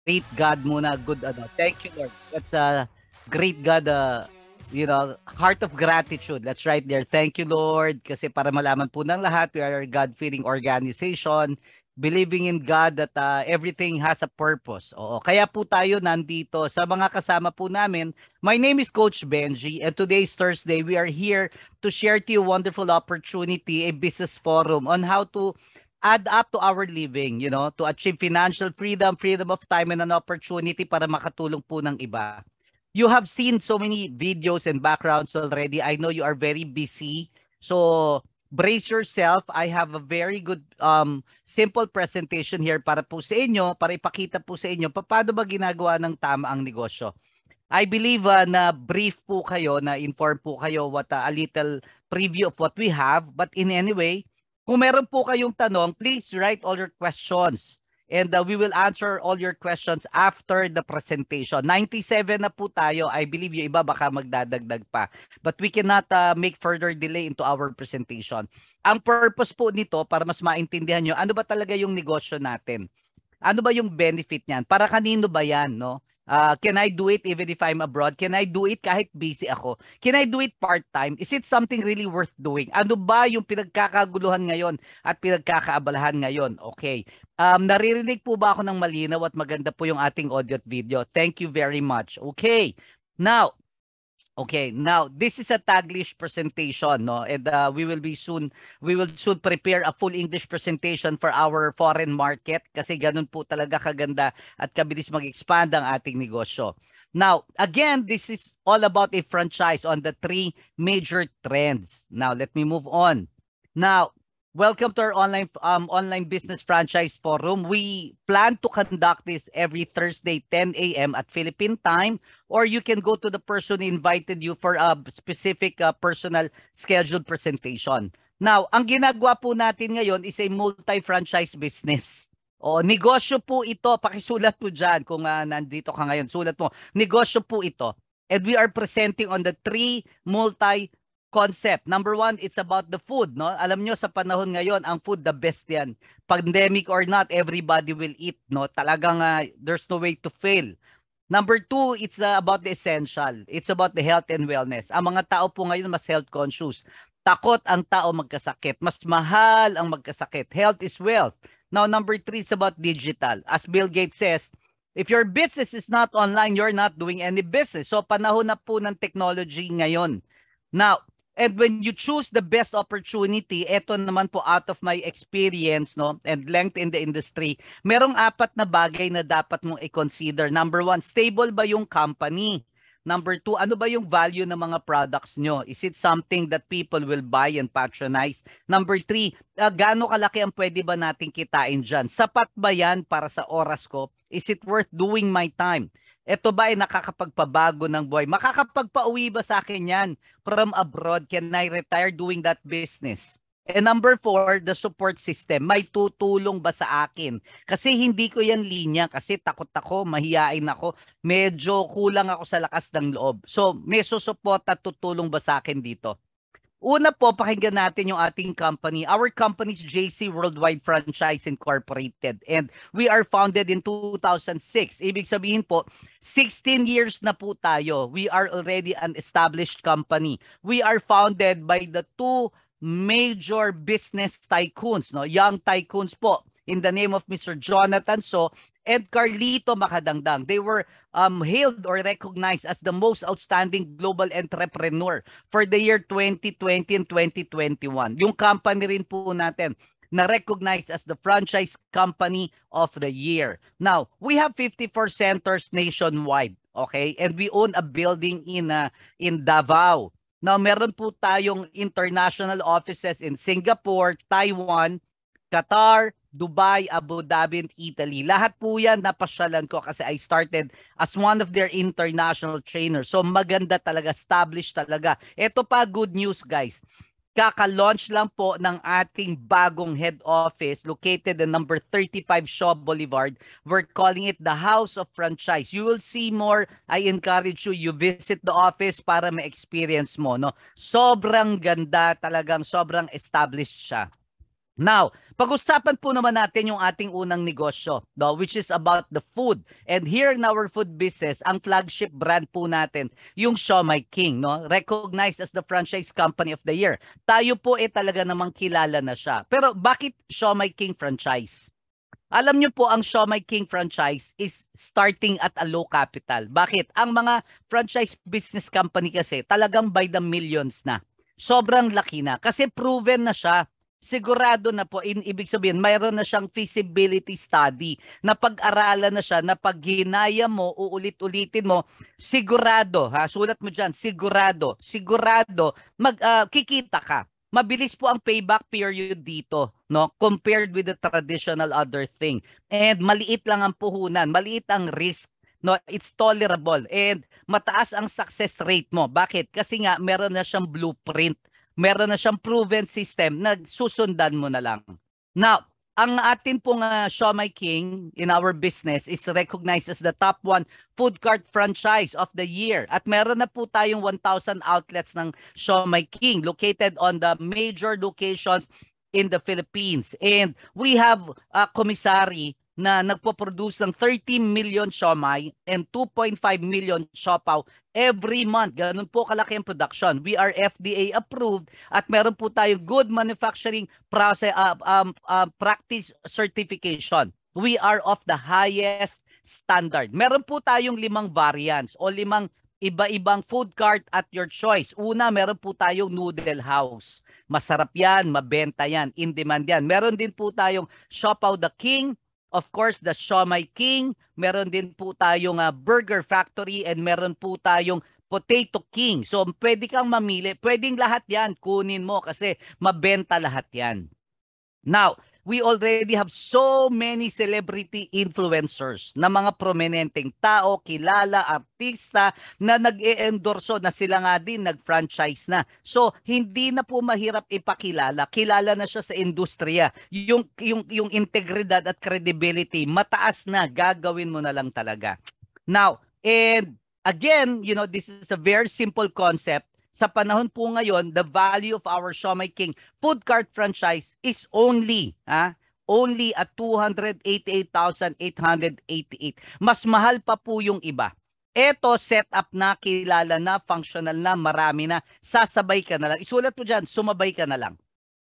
great God muna, good ano. Thank you, Lord. That's a great God, heart of gratitude. That's right there. Thank you, Lord. Kasi para malaman po ng lahat, we are a God-fearing organization, believing in God that everything has a purpose. Oo. Kaya po tayo nandito. Sa mga kasama po namin, my name is Coach Benji, and today is Thursday. We are here to share to you a wonderful opportunity, a business forum on how to add up to our living, to achieve financial freedom, freedom of time, and an opportunity para makatulong po ng iba. You have seen so many videos and backgrounds already. I know you are very busy. So, brace yourself. I have a very good simple presentation here para po sa inyo, para ipakita po sa inyo paano ba ginagawa ng tama ang negosyo. I believe na brief po kayo, na inform po kayo what a little preview of what we have. But in any way, kung meron po kayong tanong, please write all your questions. And we will answer all your questions after the presentation. 97 na po tayo. I believe yung iba baka magdadagdag pa. But we cannot make further delay into our presentation. Ang purpose po nito, para mas maintindihan nyo, ano ba talaga yung negosyo natin? Ano ba yung benefit niyan? Para kanino ba yan, no? Can I do it even if I'm abroad? Can I do it kahit busy ako? Can I do it part-time? Is it something really worth doing? Ano ba yung pinagkakaguluhan ngayon at pinagkakaabalahan ngayon? Okay. Naririnig po ba ako ng malinaw at maganda po yung ating audio at video? Thank you very much. Okay. Now this is a Taglish presentation, no? And we will soon prepare a full English presentation for our foreign market kasi ganun po talaga kaganda at kabilis mag-expand ang ating negosyo. Now, again, this is all about a franchise on the 3 major trends. Now, let me move on. Now, welcome to our online business franchise forum. We plan to conduct this every Thursday, 10 a.m. at Philippine time, or you can go to the person who invited you for a specific personal scheduled presentation. Now, ang ginagawa po natin ngayon is a multi-franchise business. O, negosyo po ito. Pakisulat po dyan kung nandito ka ngayon. Sulat mo. Negosyo po ito. And we are presenting on the 3 concept. Number 1, it's about the food, no? Alam nyo, sa panahon ngayon, ang food, the best yan. Pandemic or not, everybody will eat, no? Talagang there's no way to fail. Number 2, it's about the essential. It's about the health and wellness. Ang mga tao po ngayon mas health conscious. Takot ang tao magkasakit. Mas mahal ang magkasakit. Health is wealth. Now, number 3, it's about digital. As Bill Gates says, if your business is not online, you're not doing any business. So, panahon na po ng technology ngayon. Now, and when you choose the best opportunity, eto naman po out of my experience, no, and length in the industry, merong 4 na bagay na dapat mong i-consider. Number 1, stable ba yung company? Number 2, ano ba yung value ng mga products nyo? Is it something that people will buy and patronize? Number 3, gaano kalaki ang pwede ba nating kitain dyan? Sapat ba yan para sa oras ko? Is it worth doing my time? Ito ba ay nakakapagpabago ng buhay? Makakapagpauwi ba sa akin yan from abroad? Can I retire doing that business? And number 4, the support system. May tutulong ba sa akin? Kasi hindi ko yan linya. Kasi takot ako, mahiyain ako. Medyo kulang ako sa lakas ng loob. So, may susupport at tutulong ba sa akin dito? Una po, pakinggan natin yung ating company. Our company is JC Worldwide Franchise Incorporated, and we are founded in 2006. Ibig sabihin po, 16 years na po tayo. We are already an established company. We are founded by the 2 major business tycoons, no? Young tycoons po, in the name of Mr. Jonathan So and Carlito Macadangdang. They were hailed or recognized as the most outstanding global entrepreneur for the year 2020 and 2021. Yung company rin po natin na recognized as the franchise company of the year. Now, we have 54 centers nationwide, okay? And we own a building in Davao. Now, meron po tayong international offices in Singapore, Taiwan, Qatar, Dubai, Abu Dhabi, and Italy. Lahat po yan napasyalan ko kasi I started as one of their international trainers. So maganda talaga, established talaga. Ito pa, good news guys. Kaka-launch lang po ng ating bagong head office located in number 35 Shaw Boulevard. We're calling it the House of Franchise. You will see more. I encourage you visit the office para ma-experience mo, no? Sobrang ganda, talagang sobrang established siya. Now, pag-usapan po naman natin yung ating unang negosyo, no, which is about the food. And here in our food business, ang flagship brand po natin, yung Siomai King, no, recognized as the franchise company of the year. Tayo po talaga namang kilala na siya. Pero bakit Siomai King franchise? Alam niyo po, ang Siomai King franchise is starting at a low capital. Bakit? Ang mga franchise business company kasi talagang by the millions na. Sobrang laki na kasi proven na siya. Sigurado na po, ibig sabihin, mayroon na siyang feasibility study na pag-aralan na siya na pag ginaya mo, uulit-ulitin mo, sigurado, ha, sulat mo dyan, sigurado, kikita ka. Mabilis po ang payback period dito, no? Compared with the traditional other thing. And maliit lang ang puhunan, maliit ang risk, no? It's tolerable and mataas ang success rate mo. Bakit? Kasi nga meron na siyang blueprint, meron na siyang proven system na susundan mo na lang. Now, ang atin pong Siomai King in our business is recognized as the top 1 food cart franchise of the year. At meron na po tayong 1,000 outlets ng Siomai King located on the major locations in the Philippines. And we have a commissary na nagpo-produce ng 30 million siomai and 2.5 million siopaw every month. Ganun po kalaki ang production. We are FDA approved at meron po tayo good manufacturing process, practice certification. We are of the highest standard. Meron po tayong 5 variants o 5 iba-ibang food cart at your choice. Una, meron po tayong noodle house. Masarap yan, mabenta yan, in demand yan. Meron din po tayong Siopaw the King, of course, the Siomai King, meron din po tayong Burger Factory, and meron po tayong Potato King. So, pwede kang mamili. Pwedeng lahat yan, kunin mo kasi mabenta lahat yan. Now, we already have so many celebrity influencers na mga prominenteng tao, kilala, artista na nag-e-endorso na sila nga din nag-franchise na. So, hindi na po mahirap ipakilala. Kilala na siya sa industriya. Yung integridad at credibility, mataas na, gagawin mo na lang talaga. Now, and again, you know, this is a very simple concept. Sa panahon po ngayon, the value of our Siomai King food cart franchise is only at 288,888. Mas mahal pa po yung iba. Ito, set up na, kilala na, functional na, marami na. Sasabay ka na lang. Isulat mo dyan, sumabay ka na lang.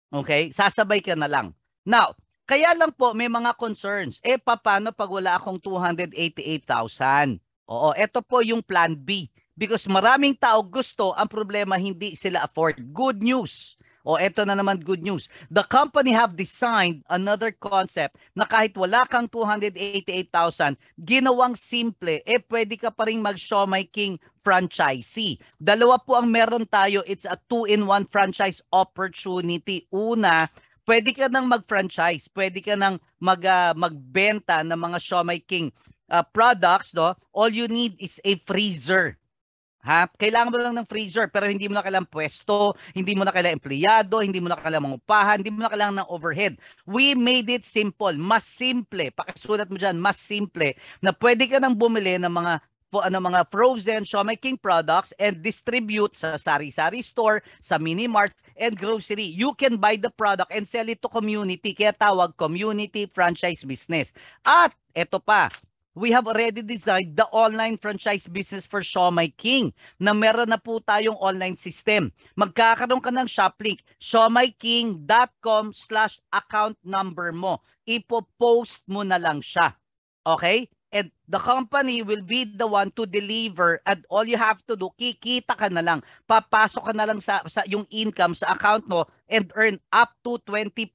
Okay? Sasabay ka na lang. Now, kaya lang po, may mga concerns. Paano pag wala akong 288,000? Oo, ito po yung plan B. Because maraming tao gusto, ang problema hindi sila afford. Good news. O eto na naman good news. The company have designed another concept na kahit wala kang 288,000, ginawang simple, pwede ka pa rin mag-Siomai King franchisee. Dalawa po ang meron tayo. It's a 2-in-1 franchise opportunity. Una, pwede ka nang mag-franchise. Pwede ka nang magbenta ng mga Siomai King products. No? All you need is a freezer. Ha? Kailangan mo lang ng freezer pero hindi mo na kailangan pwesto, hindi mo na kailangan empleyado, hindi mo na kailangan mangupahan, hindi mo na kailangan ng overhead. We made it simple, mas simple. Pakisulat mo dyan, mas simple na pwede ka nang bumili ng mga frozen Siomai King products and distribute sa sari-sari store, sa mini mart and grocery. You can buy the product and sell it to community. Kaya tawag community franchise business. At eto pa, we have already designed the online franchise business for Siomai King na meron na po tayong online system. Magkakaroon ka ng shop link, siomaiking.com/account number mo. Ipo-post mo na lang siya. Okay? And the company will be the one to deliver and all you have to do, kikita ka na lang. Papasok ka na lang sa yung income sa account mo and earn up to 20%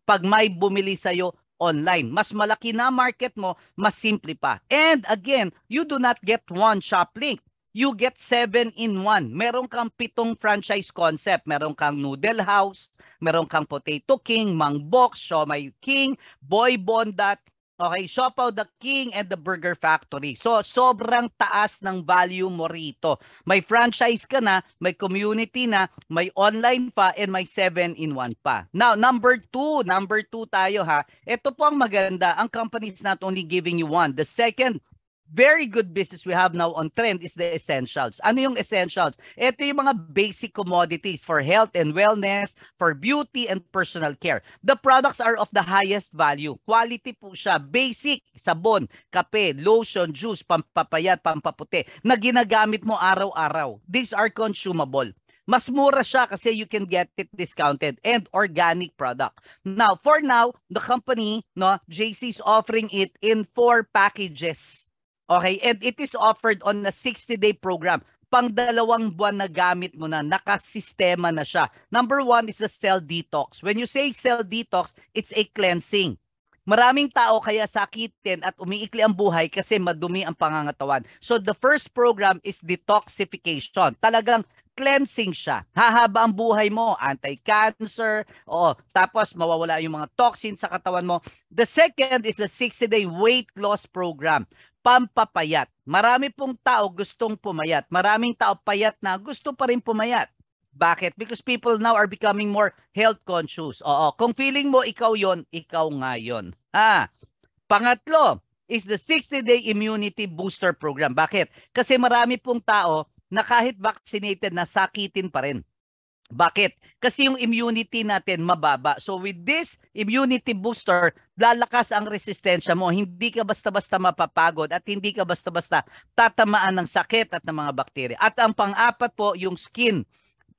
pag may bumili sa'yo online. Mas malaki na market mo, mas simple pa. And again, you do not get one shop link. You get 7-in-1. Meron kang 7 franchise concept. Meron kang Noodle House, meron kang Potato King, Mang Box, Siomai King, Boy Bondat, okay, Siopaw the King, and the Burger Factory. So, sobrang taas ng value mo rito. May franchise ka na, may community na, may online pa, and may 7-in-1 pa. Now, number two tayo ha. Ito po ang maganda. Ang company is not only giving you one. The second very good business we have now on trend is the essentials. Ano yung essentials? Ito yung mga basic commodities for health and wellness, for beauty and personal care. The products are of the highest value. Quality po siya. Basic, sabon, kape, lotion, juice, pampapayat, pampaputi na ginagamit mo araw-araw. These are consumable. Mas mura siya kasi you can get it discounted and organic product. Now, for now, the company, no, JC is offering it in 4 packages. Okay, and it is offered on a 60-day program. Pang 2 buwan na gamit mo na, nakasistema na siya. Number 1 is the cell detox. When you say cell detox, it's a cleansing. Maraming tao kaya sakitin at umiikli ang buhay kasi madumi ang pangangatawan. So the first program is detoxification. Talagang cleansing siya. Hahaba ang buhay mo, anti-cancer, tapos mawawala yung mga toxins sa katawan mo. The second is the 60-day weight loss program. Pampapayat. Marami pong tao gustong pumayat. Maraming tao payat na gusto pa rin pumayat. Bakit? Because people now are becoming more health conscious. Oo. Kung feeling mo ikaw yon, ikaw nga yon. Pangatlo is the 60-day immunity booster program. Bakit? Kasi marami pong tao na kahit vaccinated na sakitin pa rin. Bakit? Kasi yung immunity natin mababa. So with this immunity booster, lalakas ang resistensya mo. Hindi ka basta-basta mapapagod at hindi ka basta-basta tatamaan ng sakit at ng mga bakterya. At ang pang-apat po, yung skin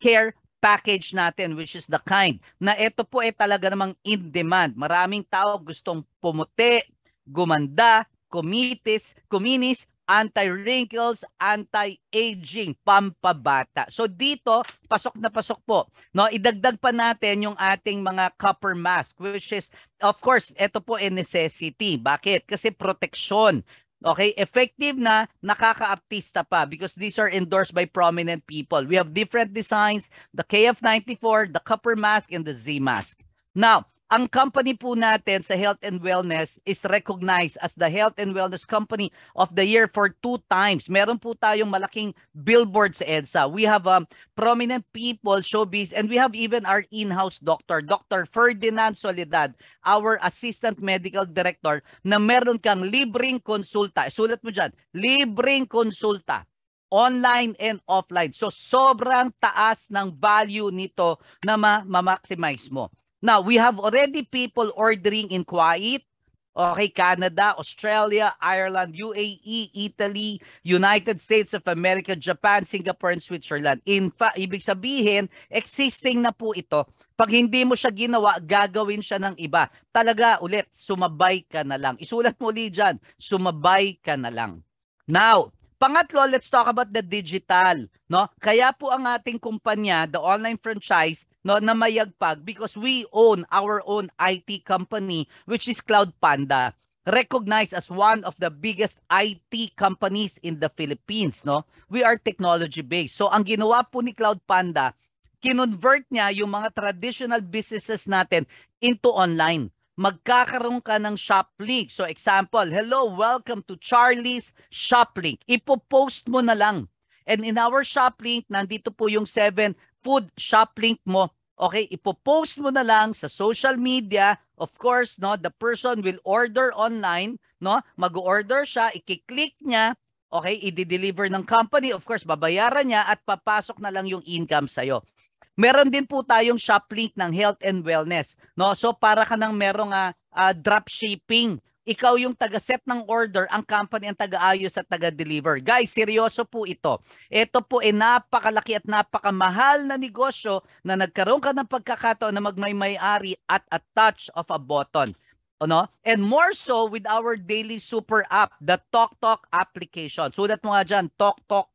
care package natin, which is the kind na ito po ay talaga namang in demand. Maraming tao gustong pumuti, gumanda, kuminis, anti-wrinkles, anti-aging, pampabata. So dito, pasok na pasok po. No, idagdag pa natin yung ating mga copper mask, which is, of course, ito po ay necessity. Bakit? Kasi protection. Okay, effective na, nakaka-artista pa because these are endorsed by prominent people. We have different designs, the KF94, the copper mask, and the Z mask. Now, ang company po natin sa Health and Wellness is recognized as the Health and Wellness Company of the Year for 2 times. Meron po tayong malaking billboard sa EDSA. We have prominent people, showbiz, and we have even our in-house doctor, Dr. Ferdinand Soledad, our Assistant Medical Director, na meron kang libreng konsulta. Sulat mo dyan, libreng konsulta. Online and offline. So, sobrang taas ng value nito na ma-maximize mo. Now, we have already people ordering in Kuwait, okay, Canada, Australia, Ireland, UAE, Italy, United States of America, Japan, Singapore, and Switzerland. In fact, ibig sabihin, existing na po ito. Pag hindi mo siya ginawa, gagawin siya ng iba. Talaga, ulit, sumabay ka na lang. Isulat mo ulit dyan, sumabay ka na lang. Now, pangatlo, let's talk about the digital. No? Kaya po ang ating kumpanya, the online franchise, no, na mayagpag because we own our own IT company, which is Cloud Panda, recognized as one of the biggest IT companies in the Philippines. No? We are technology-based. So ang ginawa po ni Cloud Panda, kinonvert niya yung mga traditional businesses natin into online. Magkakaroon ka ng shop link. So example, hello, welcome to Charlie's Shop Link. Ipo-post mo na lang. And in our shop link, nandito po yung 7 food shop link mo. Okay, ipo-post mo na lang sa social media. Of course, no, the person will order online, no? Mag-order siya, i-click niya, okay, i-deliver ng company, of course, babayaran niya at papasok na lang yung income sa'yo. Meron din po tayong shop link ng health and wellness, no? So para ka nang merong drop shipping. Ikaw yung taga-set ng order, ang company ang taga-ayos at taga-deliver. Guys, seryoso po ito. Ito po ay napakalaki at napakamahal na negosyo na nagkaroon ka ng pagkakataon na magmay-may-ari at a touch of a button. Ano? And more so with our daily super app, the TokTok application. Sulat mo nga dyan, TokTok.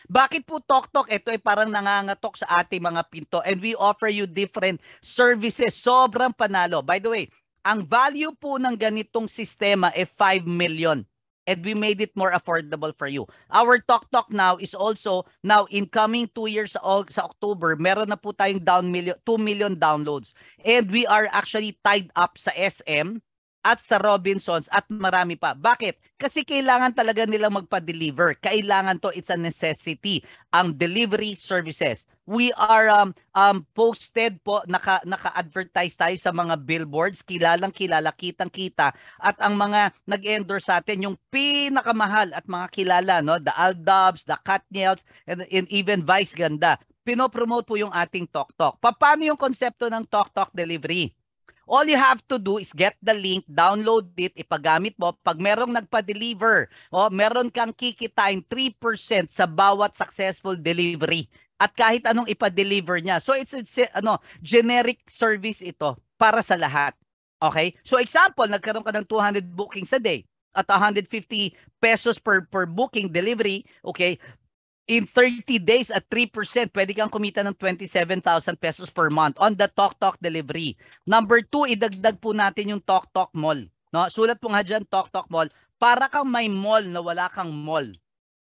Bakit po TokTok? Ito ay parang nangangatok sa ating mga pinto and we offer you different services. Sobrang panalo. By the way, ang value po ng ganitong sistema ay 5 million and we made it more affordable for you. Our TokTok now is also now in coming 2 years sa October, meron na po tayong 2 million downloads. And we are actually tied up sa SM at sa Robinsons at marami pa. Bakit? Kasi kailangan talaga nilang magpa-deliver. Kailangan to, it's a necessity, ang delivery services. We are posted po, naka-advertise tayo sa mga billboards, kilalang kilala, kitang-kita, at ang mga nag-endorse sa atin yung pinakamahal at mga kilala, no? The Aldabs, the Katniels, and even Vice Ganda. Pinopromote po yung ating Tok Tok. Paano yung konsepto ng Tok Tok delivery? All you have to do is get the link, download it, ipagamit mo. Pag merong nagpa-deliver, meron kang kikitain 3% sa bawat successful delivery. At kahit anong ipa-deliver niya. So it's generic service ito para sa lahat. Okay? So example, nagkaroon ka ng 200 bookings a day at 150 pesos per booking delivery, okay? In 30 days at 3%, pwede kang kumita ng 27,000 pesos per month on the Tok Tok delivery. Number 2, idagdag po natin yung Tok Tok Mall. No? Sulat po nga dyan, Tok Tok Mall. Para kang may mall na wala kang mall.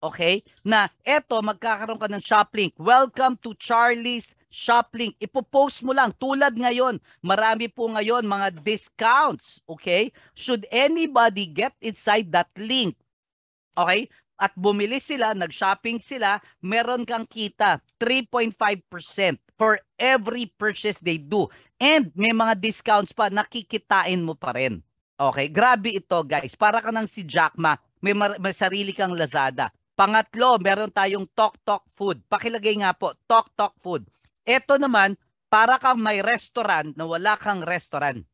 Okay? Na eto, magkakaroon ka ng shop link. Welcome to Charlie's Shop Link. Ipopost mo lang. Tulad ngayon, marami po ngayon mga discounts. Okay? Should anybody get inside that link, okay, at bumili sila, nag-shopping sila, meron kang kita 3.5% for every purchase they do. And may mga discounts pa, nakikitain mo pa rin. Okay, grabe ito guys. Para ka ng si Jack Ma, may sarili kang Lazada. Pangatlo, meron tayong Tok Tok Food. Pakilagay nga po, Tok Tok Food. Ito naman, para kang may restaurant na wala kang restaurant.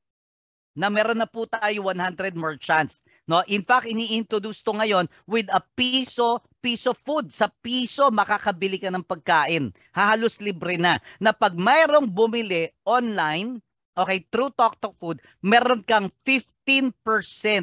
Na meron na po tayo 100 merchants. No, in fact, ini-introduce to ngayon with a piso food. Sa piso, makakabili ka ng pagkain. Halos libre na. Na pag mayroong bumili online, okay, through Tok Tok Food, meron kang 15%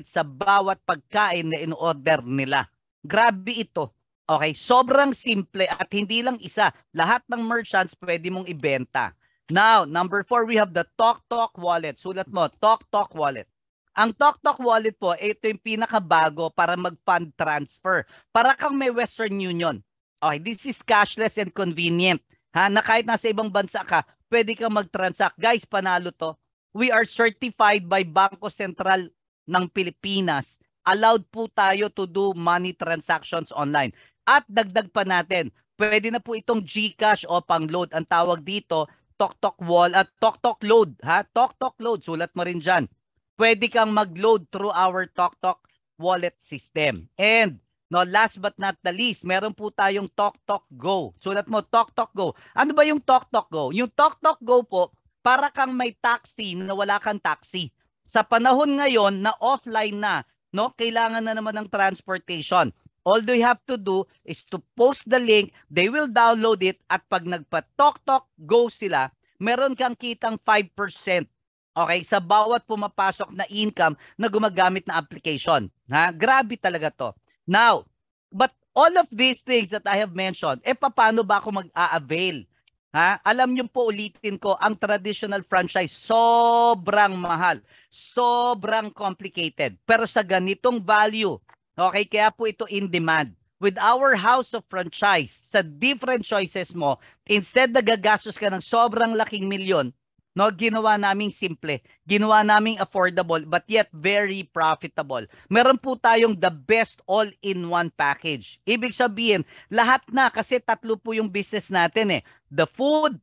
sa bawat pagkain na in-order nila. Grabe ito. Okay, sobrang simple at hindi lang isa. Lahat ng merchants pwede mong ibenta. Now, number 4, we have the Tok Tok Wallet. Sulat mo, Tok Tok Wallet. Ang Tok Tok Wallet po, ito yung pinakabago para mag-fund transfer. Para kang may Western Union. Okay, this is cashless and convenient. Ha, na kahit nasa ibang bansa ka, pwede kang mag-transact. Guys, panalo to. We are certified by Bangko Sentral ng Pilipinas. Allowed po tayo to do money transactions online. At dagdag pa natin, pwede na po itong GCash o pang-load. Ang tawag dito, Tok Tok Wall at Tok Tok Load. Ha? Tok Tok Load, sulat mo rin dyan. Pwede kang mag-load through our Tok Tok wallet system. And no, last but not the least, meron po tayong Tok Tok Go. Sulat mo, Tok Tok Go. Ano ba yung Tok Tok Go? Yung Tok Tok Go po, para kang may taxi na wala kang taxi. Sa panahon ngayon na offline na, no, kailangan na naman ng transportation. All they have to do is to post the link, they will download it, at pag nagpa-Tok Tok Go sila, meron kang kitang 5%. Okay, sa bawat pumapasok na income na gumagamit na application. Ha? Grabe talaga to. Now, but all of these things that I have mentioned, paano ba ako mag-a-avail? Ha? Alam niyo po, ulitin ko, ang traditional franchise, sobrang mahal. Sobrang complicated. Pero sa ganitong value, okay, kaya po ito in demand. With our house of franchise, sa different choices mo, instead na gagastos ka ng sobrang laking milyon, no, ginawa naming simple, ginawa naming affordable, but yet very profitable. Meron po tayong the best all-in-one package. Ibig sabihin, lahat na, kasi tatlo po yung business natin eh. The food,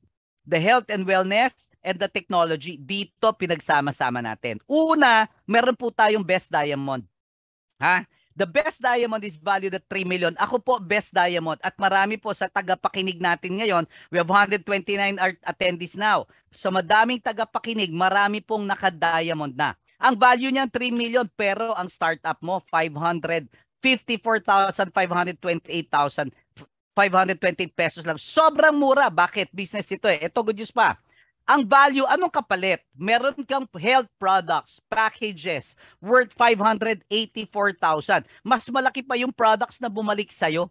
the health and wellness, and the technology. Dito pinagsama-sama natin. Una, meron po tayong Best Diamond. Ha? The Best Diamond is valued at 3 million. Ako po, Best Diamond. At marami po sa tagapakinig natin ngayon. We have 129 attendees now. So madaming tagapakinig, marami pong naka-diamond na. Ang value niyan 3 million, pero ang startup mo 558,528 pesos lang. Sobrang mura. Bakit? Business ito eh. Ito, good news pa. Ang value, anong kapalit? Meron kang health products, packages, worth 584,000. Mas malaki pa yung products na bumalik sa'yo,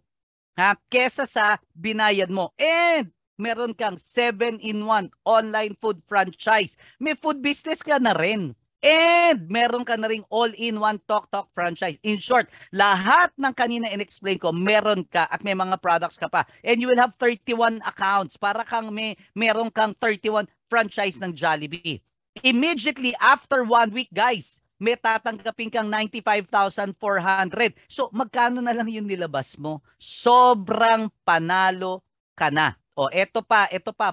ha, kesa sa binayad mo. And meron kang 7-in-1 online food franchise. May food business ka na rin. And meron ka na ring all-in-one Tok Tok franchise. In short, lahat ng kanina in-explain ko, meron ka at may mga products ka pa. And you will have 31 accounts. Para kang meron kang 31 franchise ng Jollibee. Immediately after 1 week, guys, may tatanggapin kang 95,400. So, magkano na lang yung nilabas mo? Sobrang panalo ka na. O, eto pa.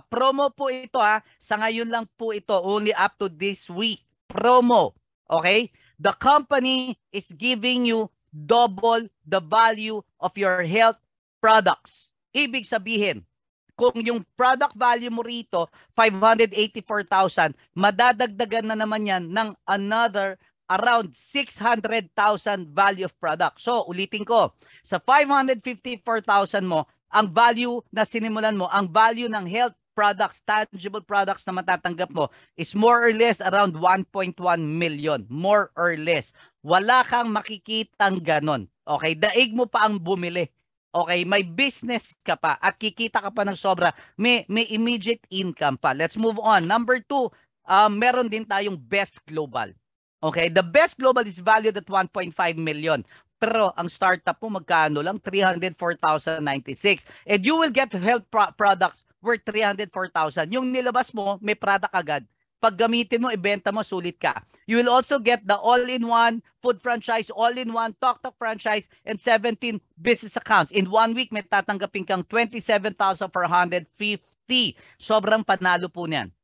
Promo po ito ha. Sa ngayon lang po ito. Only up to this week. Promo. Okay? The company is giving you double the value of your health products. Ibig sabihin, kung yung product value mo rito, 584,000, madadagdagan na naman yan ng another around 600,000 value of product. So, ulitin ko, sa 554,000 mo, ang value na sinimulan mo, ang value ng health products, tangible products na matatanggap mo is more or less around 1.1 million. More or less. Wala kang makikitang ganon. Okay? Daig mo pa ang bumili. Okay, may business ka pa at kikita ka pa ng sobra, may immediate income pa. Let's move on. Number 2, meron din tayong Best Global. Okay, the Best Global is valued at 1.5 million. Pero ang startup mo magkano lang? 304,096. And you will get health products worth 304,000. Yung nilabas mo, may product agad. Pag gamitin mo, ibenta mo, sulit ka. You will also get the all-in-one food franchise, all-in-one Tok franchise, and 17 business accounts. In 1 week, may tatanggapin kang 27,450. Sobrang panalo po niyan.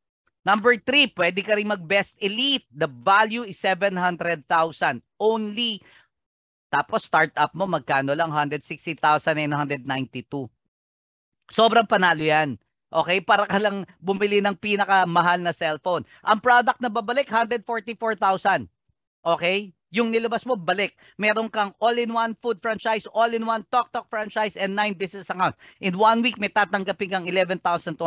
Number 3, pwede ka rin mag-Best Elite. The value is 700,000 only. Tapos startup mo, magkano lang? 160,992. Sobrang panalo yan. Okay, para ka lang bumili ng pinakamahal na cellphone. Ang product na babalik, 144,000. Okay? Yung nilabas mo, balik. Meron kang all-in-one food franchise, all-in-one Tok franchise, and 9 business accounts. In 1 week, may tatanggapin kang 11,250.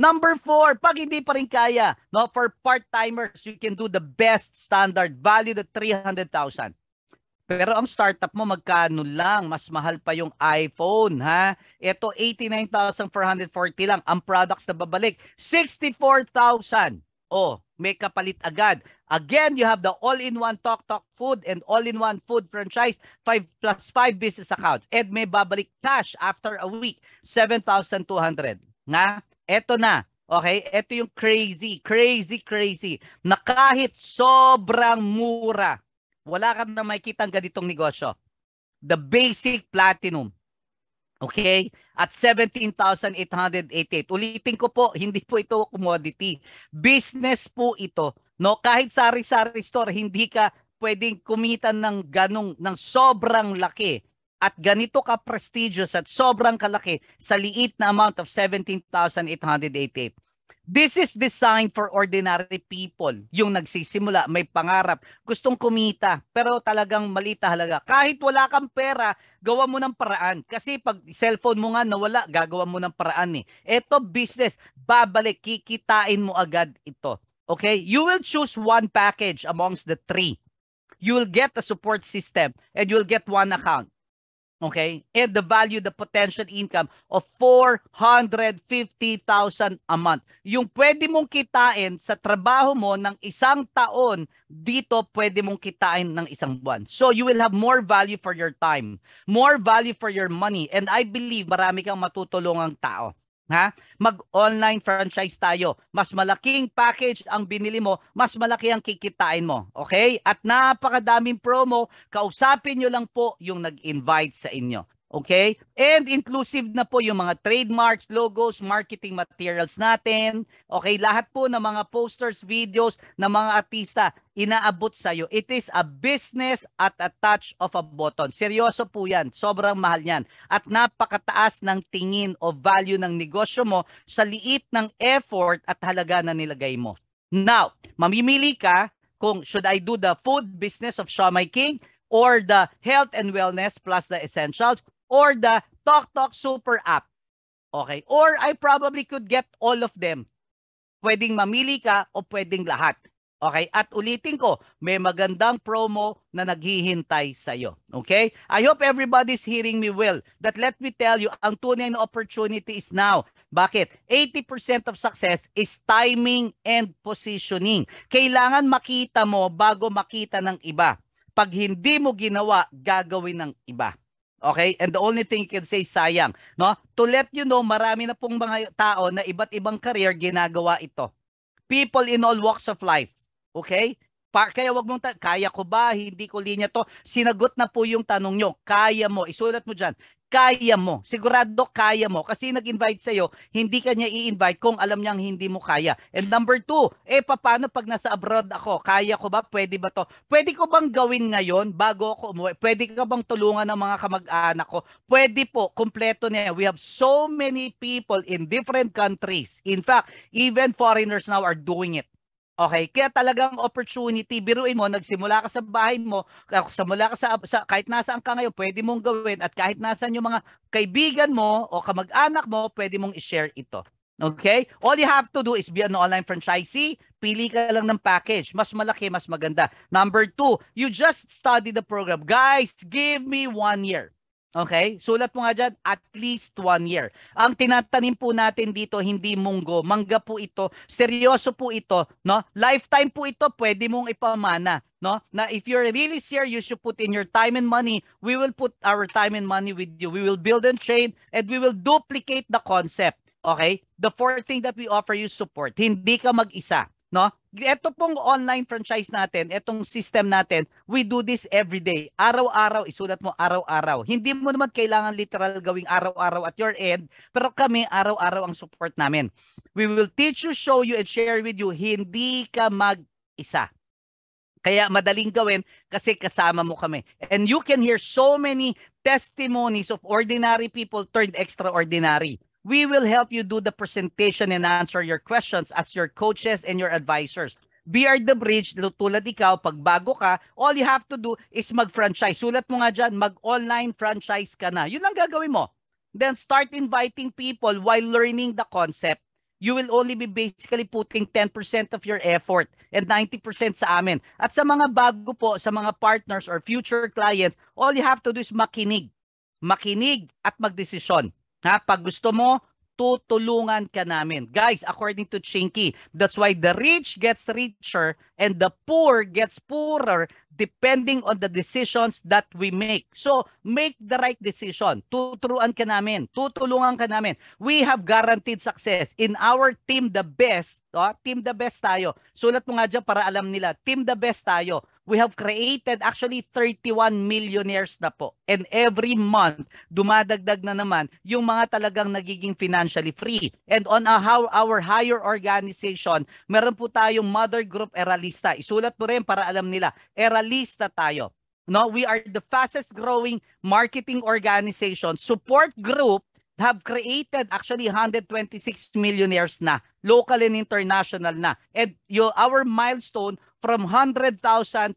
Number 4, pag hindi pa rin kaya, no, for part-timers, you can do the Best Standard, valued at 300,000. Pero ang startup mo magkano lang? Mas mahal pa yung iPhone, ha? Ito 89,440 lang. Ang products na babalik, 64,000. Oh, may kapalit agad. Again, you have the all-in-one Tok food and all-in-one food franchise, 5 plus 5 business accounts. And may babalik cash after a week, 7,200. Na? Ito na. Okay? Ito yung crazy. Na kahit sobrang mura, wala ka na makikita ang ganitong negosyo. The Basic Platinum. Okay? At 17,888. Ulitin ko po, hindi po ito commodity. Business po ito. No? Kahit sari-sari store, hindi ka pwedeng kumita ng ng sobrang laki at ganito ka prestigious at sobrang kalaki sa liit na amount of 17,888. This is designed for ordinary people. Yung nagsisimula, may pangarap, gustong kumita, pero talagang maliit na halaga. Kahit wala kang pera, gawa mo ng paraan. Kasi pag cellphone mo nga nawala, gagawa mo ng paraan eh. Ito business, babalik, kikitain mo agad ito. Okay? You will choose one package amongst the 3. You will get a support system and you will get one account. Okay? And the value, the potential income of 450,000 a month. Yung pwede mong kitain sa trabaho mo ng 1 taon, dito pwede mong kitain ng 1 buwan. So you will have more value for your time, more value for your money, and I believe marami kang matutulungang tao. Ha? Mag-online franchise tayo. Mas malaking package ang binili mo, mas malaki ang kikitain mo. Okay? At napakadaming promo, kausapin nyo lang po yung nag-invite sa inyo. Okay? And inclusive na po yung mga trademarks, logos, marketing materials natin. Okay? Lahat po ng mga posters, videos ng mga artista, inaabot sa'yo. It is a business at a touch of a button. Seryoso po yan. Sobrang mahal yan. At napakataas ng tingin o value ng negosyo mo sa liit ng effort at halaga na nilagay mo. Now, mamimili ka kung should I do the food business of Siomai King or the health and wellness plus the essentials or the Tok Super App. Okay? Or I probably could get all of them. Pwedeng mamili ka o pwedeng lahat. Okay? At ulitin ko, may magandang promo na naghihintay sa'yo. Okay? I hope everybody's hearing me well. That let me tell you, ang tunay na opportunity is now. Bakit? 80% of success is timing and positioning. Kailangan makita mo bago makita ng iba. Pag hindi mo ginawa, gagawin ng iba. Okay? And the only thing you can say, sayang. No? To let you know, marami na pong mga tao na iba't ibang career ginagawa ito. People in all walks of life. Okay? Kaya wag mong, kaya ko ba? Hindi ko linya to. Sinagot na po yung tanong nyo. Kaya mo. Isulat mo dyan. kaya mo. Sigurado kaya mo. Kasi nag-invite sa'yo, hindi ka niya i-invite kung alam niyang hindi mo kaya. And number 2, paano pag nasa abroad ako? Kaya ko ba? Pwede ba to? Pwede ko bang gawin ngayon bago ako umuwi? Pwede ka bang tulungan ng mga kamag-anak ko? Pwede po. Kompleto niya. We have so many people in different countries. In fact, even foreigners now are doing it. Okay, kaya talagang opportunity, biruin mo, nagsimula ka sa bahay mo, simula ka kahit nasaan ka ngayon, pwede mong gawin, at kahit nasaan yung mga kaibigan mo o kamag-anak mo, pwede mong i-share ito. Okay? All you have to do is be an online franchisee, pili ka lang ng package, mas malaki, mas maganda. Number 2, you just study the program. Guys, give me 1 year. Okay? Sulat mo nga dyan, at least 1 year. Ang tinatanim po natin dito, hindi munggo. Mangga po ito. Seryoso po ito. No? Lifetime po ito, pwede mong ipamana. No? Na if you're really serious, you put in your time and money. We will put our time and money with you. We will build and train, and we will duplicate the concept. Okay? The fourth thing that we offer you support. Hindi ka mag-isa. No? Ito pong online franchise natin, itong system natin, we do this every day. Araw-araw, isulat mo araw-araw. Hindi mo naman kailangan literal gawing araw-araw at your end, pero kami araw-araw ang support namin. We will teach you, show you, and share with you. Hindi ka mag-isa. Kaya madaling gawin kasi kasama mo kami. And you can hear so many testimonies of ordinary people turned extraordinary. We will help you do the presentation and answer your questions as your coaches and your advisors. We are the bridge, tulad ikaw, pag bago ka, all you have to do is mag-franchise. Sulat mo nga dyan, mag-online franchise ka na. Yun lang gagawin mo. Then start inviting people while learning the concept. You will only be basically putting 10% of your effort and 90% sa amin. At sa mga bago po, sa mga partners or future clients, all you have to do is makinig. Makinig at magdesisyon. Ha, pag gusto mo, tutulungan ka namin. Guys, according to Chinky, that's why the rich gets richer and the poor gets poorer depending on the decisions that we make. So, make the right decision. Tuturuan ka namin. Tutulungan ka namin. We have guaranteed success. In our team, the best, team the best tayo. Sulat mo nga dyan para alam nila, team the best tayo. We have created actually 31 millionaires na po. And every month, dumadagdag na naman yung mga talagang nagiging financially free. And on our higher organization, meron po tayong mother group Eralista. Isulat mo rin para alam nila, Eralista tayo. No, we are the fastest growing marketing organization. Support group have created actually 126 millionaires na, local and international na. And our milestone from 100,000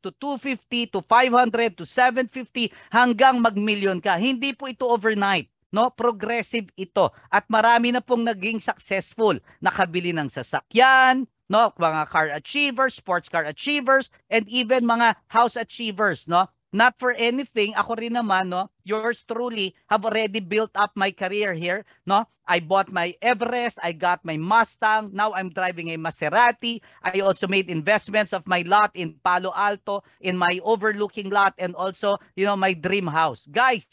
to 250 to 500 to 750 hanggang mag-million ka. Hindi po ito overnight. No, progressive ito. At marami na pong naging successful. Nakabili ng sasakyan, no, mga car achievers, sports car achievers, and even mga house achievers, no? Not for anything, ako rin naman, no, yours truly have already built up my career here, no? I bought my Everest, I got my Mustang, now I'm driving a Maserati. I also made investments of my lot in Palo Alto, in my overlooking lot, and also, my dream house. Guys,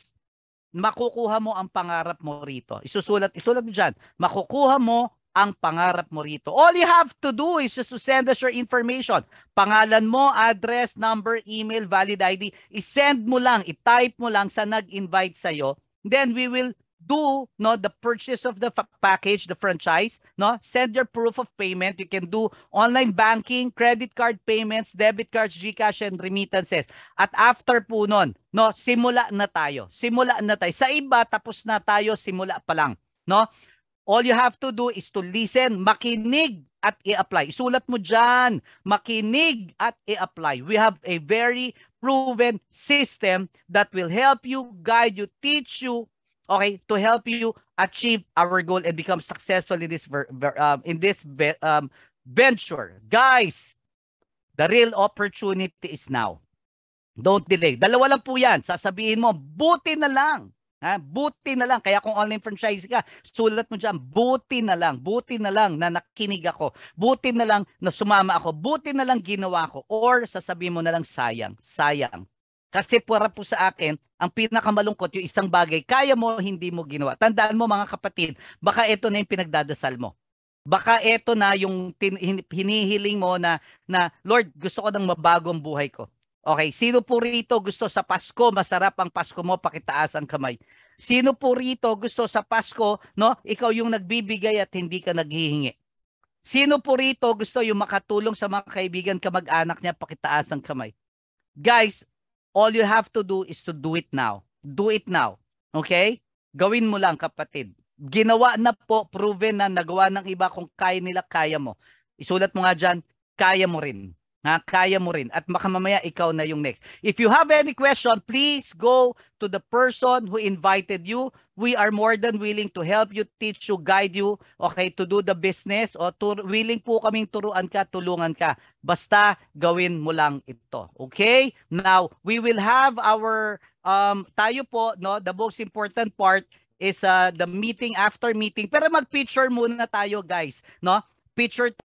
makukuha mo ang pangarap mo rito. Isulat mo dyan, makukuha mo ang pangarap mo rito. All you have to do is just to send us your information. Pangalan mo, address, number, email, valid ID. I-send mo lang, i-type mo lang sa nag-invite sa'yo. Then we will do the purchase of the package, the franchise. Send your proof of payment. You can do online banking, credit card payments, debit cards, GCash, and remittances. At after po nun, simula na tayo. Simula na tayo. Sa iba, tapos na tayo, simula pa lang. All you have to do is to listen, makinig at i-apply. Isulat mo dyan, makinig at i-apply. We have a very proven system that will help you, guide you, teach you, okay, to help you achieve our goal and become successful in this venture. Guys, the real opportunity is now. Don't delay. Dalawa lang po yan. Sasabihin mo, buti na lang. Buti na lang. Kaya kung online franchise ka, sulat mo dyan, buti na lang na nakinig ako. Buti na lang na sumama ako. Buti na lang ginawa ko. Or sasabihin mo na lang, sayang. Kasi para po sa akin, ang pinakamalungkot, yung isang bagay, kaya mo, hindi mo ginawa. Tandaan mo mga kapatid, baka ito na yung pinagdadasal mo. Baka ito na yung hinihiling mo na Lord, gusto ko nang mabago ang buhay ko. Okay, sino po rito gusto sa Pasko, masarap ang Pasko mo, pakitaas ang kamay. Sino po rito gusto sa Pasko, no? Ikaw yung nagbibigay at hindi ka naghihingi. Sino po rito gusto yung makatulong sa mga kaibigan, kamag-anak niya, pakitaas ang kamay. Guys, all you have to do is to do it now. Do it now. Okay? Gawin mo lang, kapatid. Ginawa na po, proven na, nagawa ng iba. Kung kaya nila, kaya mo. Isulat mo nga dyan, kaya mo rin. Ha? Kaya mo rin. At makamamaya, ikaw na yung next. If you have any question, please go to the person who invited you. We are more than willing to help you, teach you, guide you, okay, to do the business. O willing po kaming turuan ka, tulungan ka. Basta gawin mo lang ito. Okay? Now, we will have our tayo po, no, the most important part is the meeting, after meeting. Pero mag-picture muna tayo, guys, no? Picture